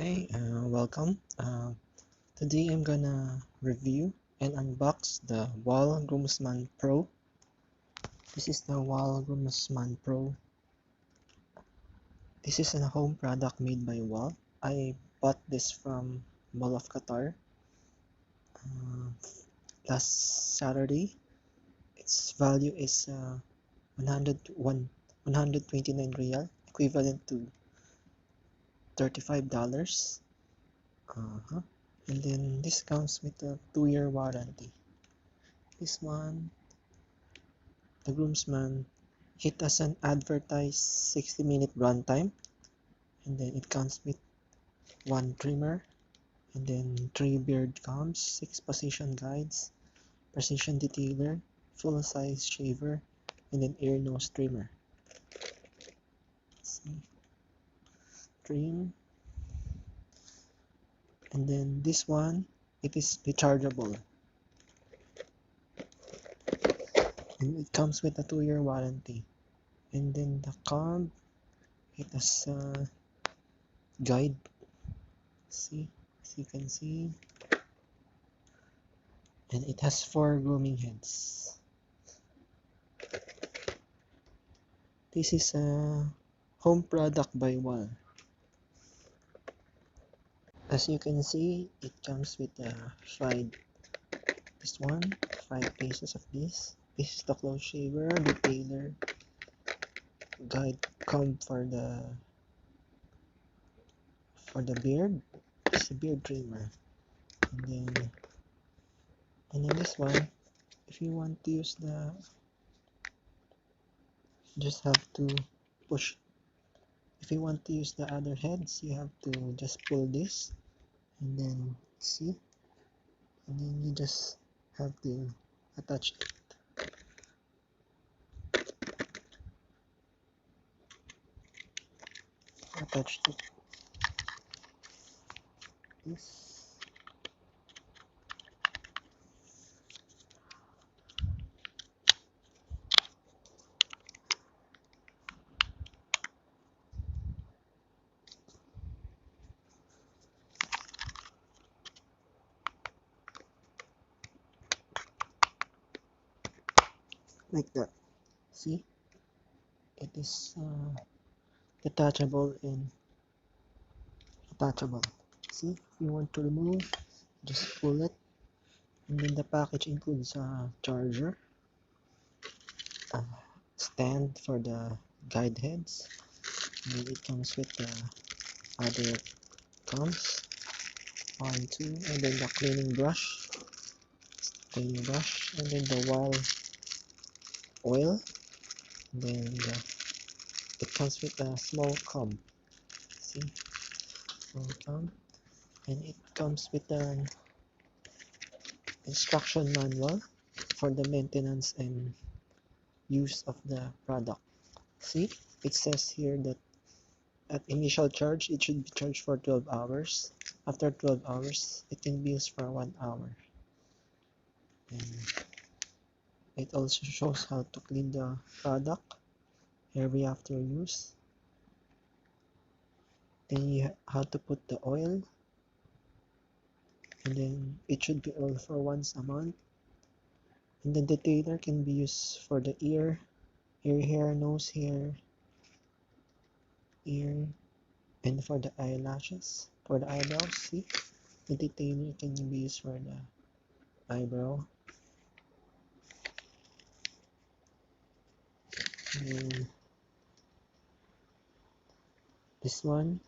Hi, welcome. Today I'm gonna review and unbox the Wahl GroomsMan Pro. This is the Wahl GroomsMan Pro. This is a home product made by Wahl. I bought this from Mall of Qatar uh, last Saturday. Its value is 129 real, equivalent to $35. And then this comes with a 2-year warranty. This one, the groomsman, it has an advertised 60-minute runtime, and then it comes with one trimmer, and then 3 beard combs, 6 position guides, precision detailer, full size shaver, and then ear nose trimmer. Let's see, trim, and then this one, it is rechargeable, and it comes with a 2-year warranty. And then the comb, it has a guide. See, as you can see, and it has 4 grooming heads. This is a home product by Wahl. As you can see, it comes with five pieces of this. This is the close shaver, detailer, guide comb for the beard. It's a beard trimmer, and then this one, if you want to use just have to push. If you want to use the other heads, you have to just pull this, and then see, and then you just have to attach it. Attach to this, like that. See, it is detachable and attachable. See, if you want to remove, just pull it, and then the package includes a charger, a stand for the guide heads, and then it comes with the other combs, 1, 2, and then the cleaning brush, and then the Wahl oil, and then it comes with a small comb. See, small comb, and it comes with an instruction manual for the maintenance and use of the product. See, it says here that at initial charge, it should be charged for 12 hours. After 12 hours, it can be used for 1 hour. And it also shows how to clean the product every after use. Then you have to put the oil, and then it should be oiled for once a month. And then the detailer can be used for the ear hair, nose hair, ear, and for the eyelashes, for the eyebrows. See, the detailer can be used for the eyebrow. And this one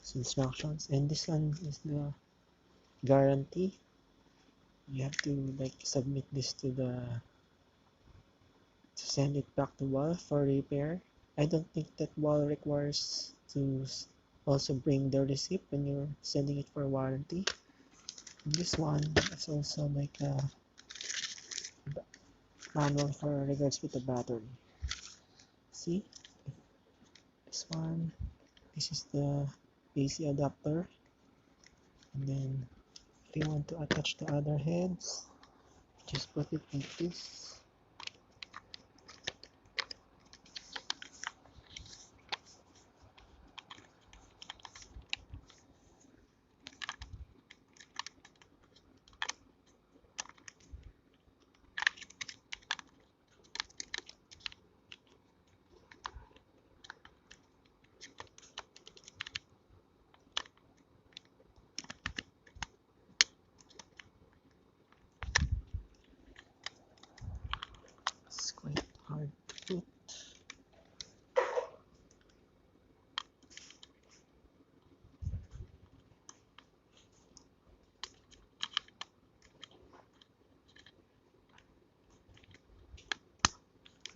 is instructions, and this one is the guarantee. You have to submit this to send it back to Wahl for repair. I don't think that Wahl requires to also bring the receipt when you're sending it for warranty. And this one is also like a manual for regards with the battery. See, this one, this is the AC adapter, and then if you want to attach the other heads, just put it like this,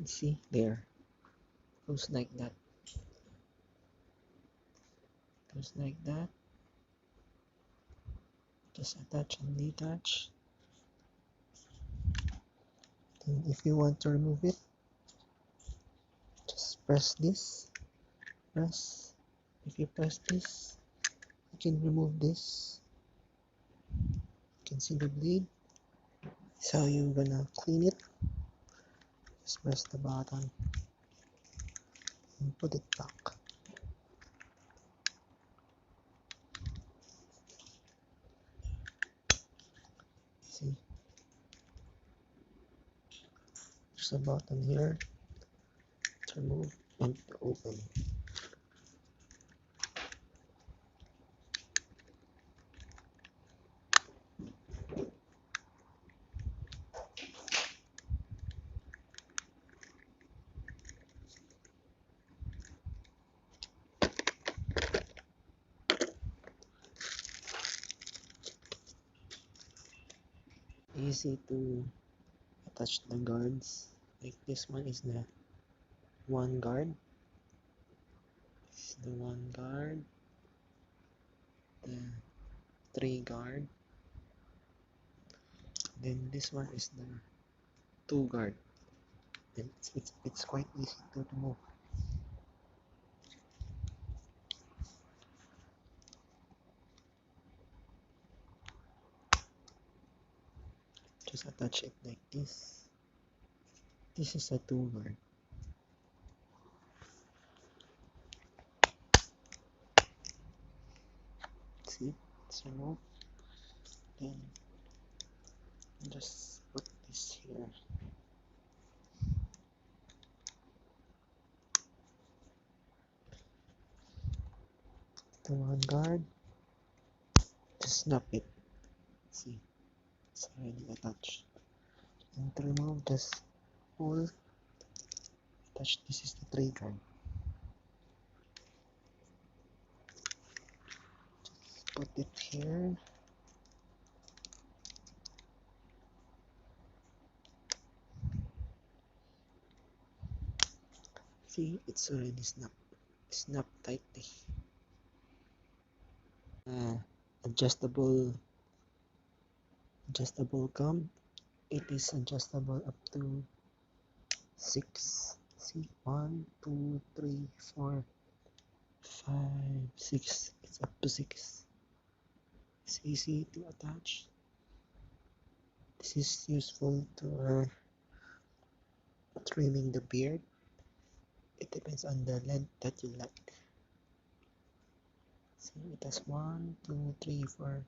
see there, goes like that, goes like that. Just attach and detach. Then if you want to remove it, just press this, press. If you press this, you can remove this. You can see the blade. So you're gonna clean it. Just press the button and put it back. See, there's a button here to remove and to open. Easy to attach the guards. Like this one is the one guard. This is the one guard. The three guard. Then this one is the two guard. And it's quite easy to remove. Just attach it like this. This is a two guard. See, it's removed. Then just put this here. The one guard. Just snap it. See, it's already attached. And to remove, just pull. Attach. This is the three guard. Just put it here. See, it's already snapped. Snap tightly. Adjustable gum. It is adjustable up to 6. See, 1, 2, 3, 4, 5, 6. It's up to 6. It's easy to attach. This is useful to trimming the beard. It depends on the length that you like. See, it has 1, 2, 3, 4,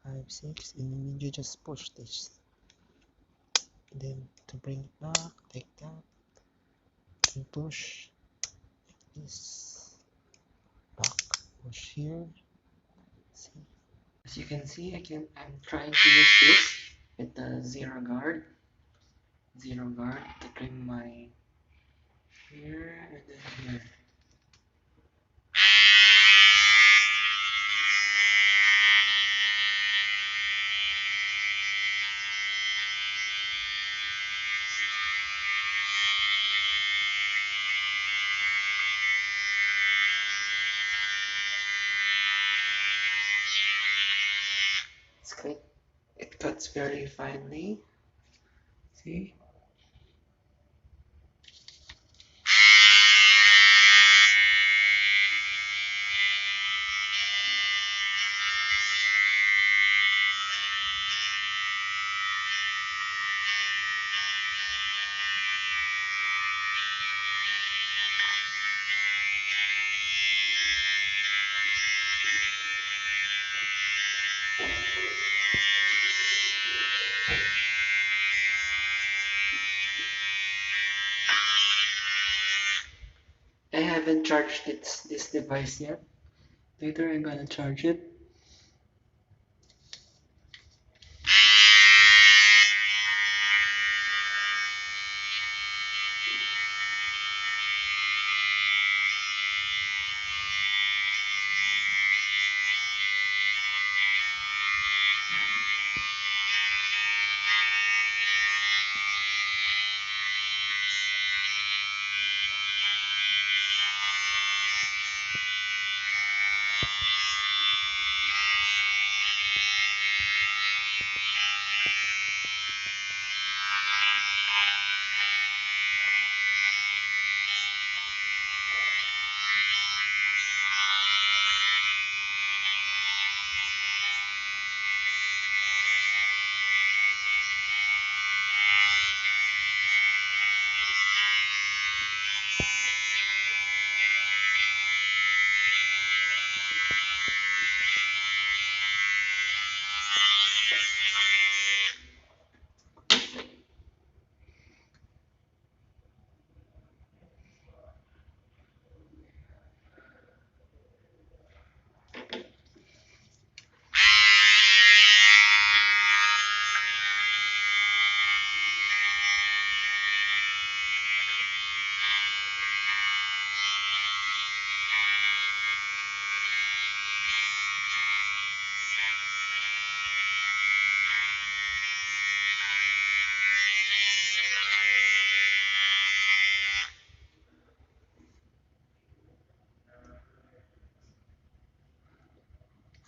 5, 6, and then you just push this. And then to bring it back, like that, and push like this, back, push here. See, as you can see, I'm trying to use this with the zero guard to trim my here and then here. It's quick. It cuts very finely. See? I haven't charged this device yet. Later I'm gonna charge it.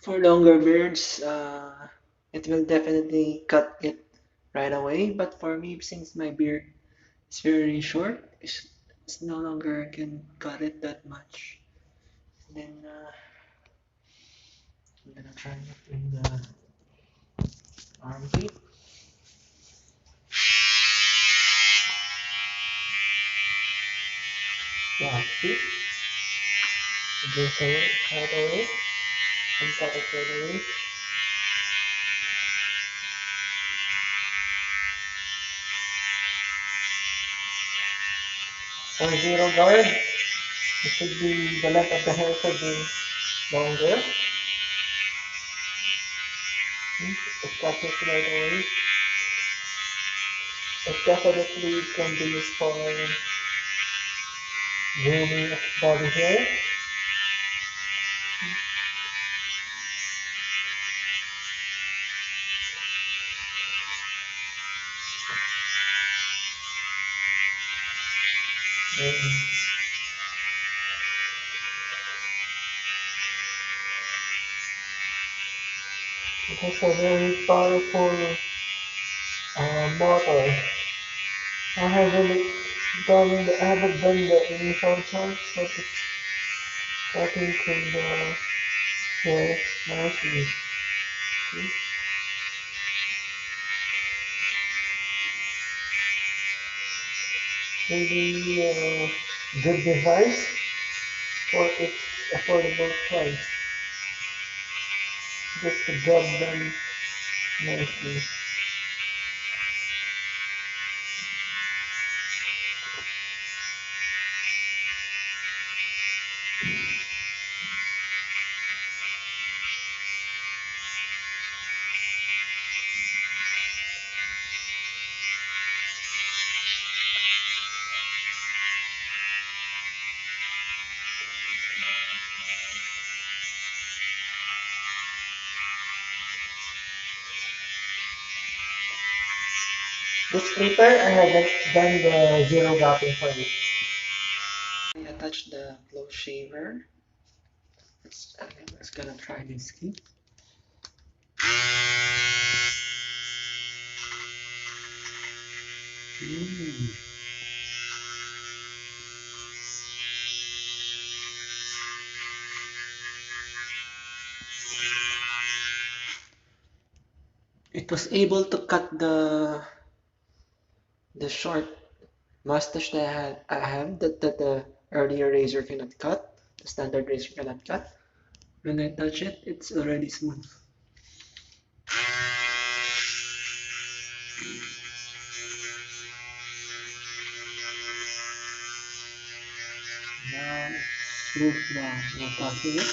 For longer beards, it will definitely cut it right away. But for me, since my beard is very short, it's no longer can cut it that much. Then I'm gonna try it in the armpit. Yeah, see? It goes away, right away, and cut it right away. For zero guard, it should be the length of the hair should be longer. See? It cuts it right away. It definitely can be used for grooming body hair. And it has a very powerful motor. I haven't done the initial charge, but it's cutting through the hair nicely. See? Really good device for its affordable price. Just the job done nicely. This clipper, I haven't done the zero gapping for it. I attach the close shaver. Let's gonna try this key. It was able to cut the short mustache that I have that the earlier razor cannot cut, the standard razor cannot cut. When I touch it, it's already smooth. Now it's smooth now. Now touching it.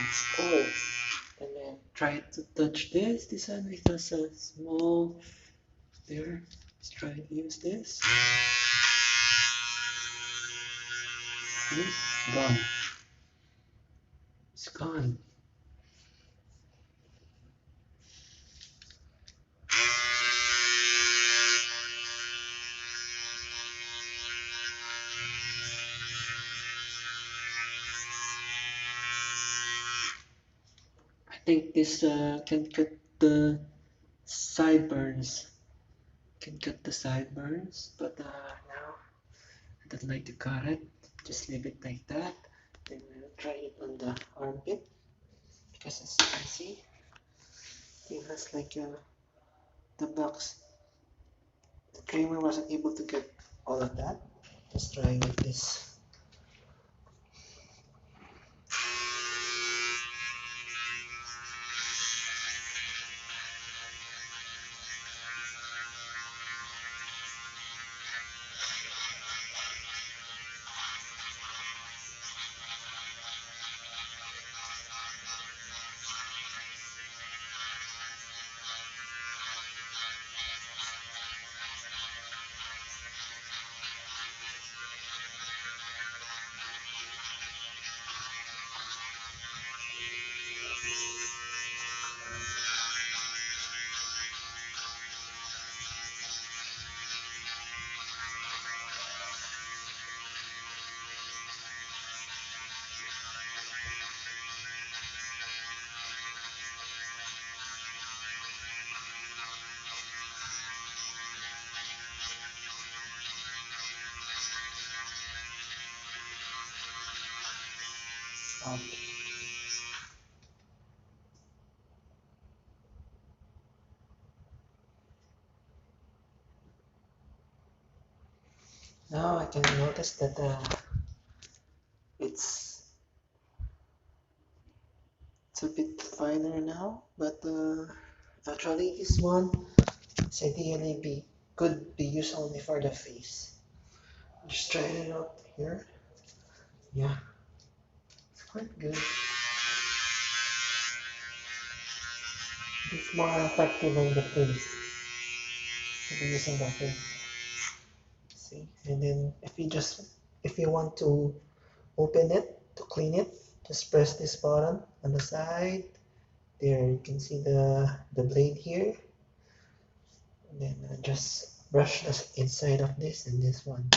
It's cool. And then try to touch this. This one it has a small there. Let's try to use this. See? Gone. It's gone. I think this can cut the sideburns. Can cut the sideburns, but now I don't like to cut it. Just leave it like that. Then we'll try it on the armpit because as you can see, it has like the box. The trimmer wasn't able to get all of that. Just try with this. up. Now I can notice that it's a bit finer now, but actually this one is ideally could be used only for the face. Just try it out here. Yeah, it's quite good. It's more effective on the face to be using the face. See, and then if you want to open it to clean it, just press this button on the side. There you can see the blade here. And then just brush the inside of this and this one.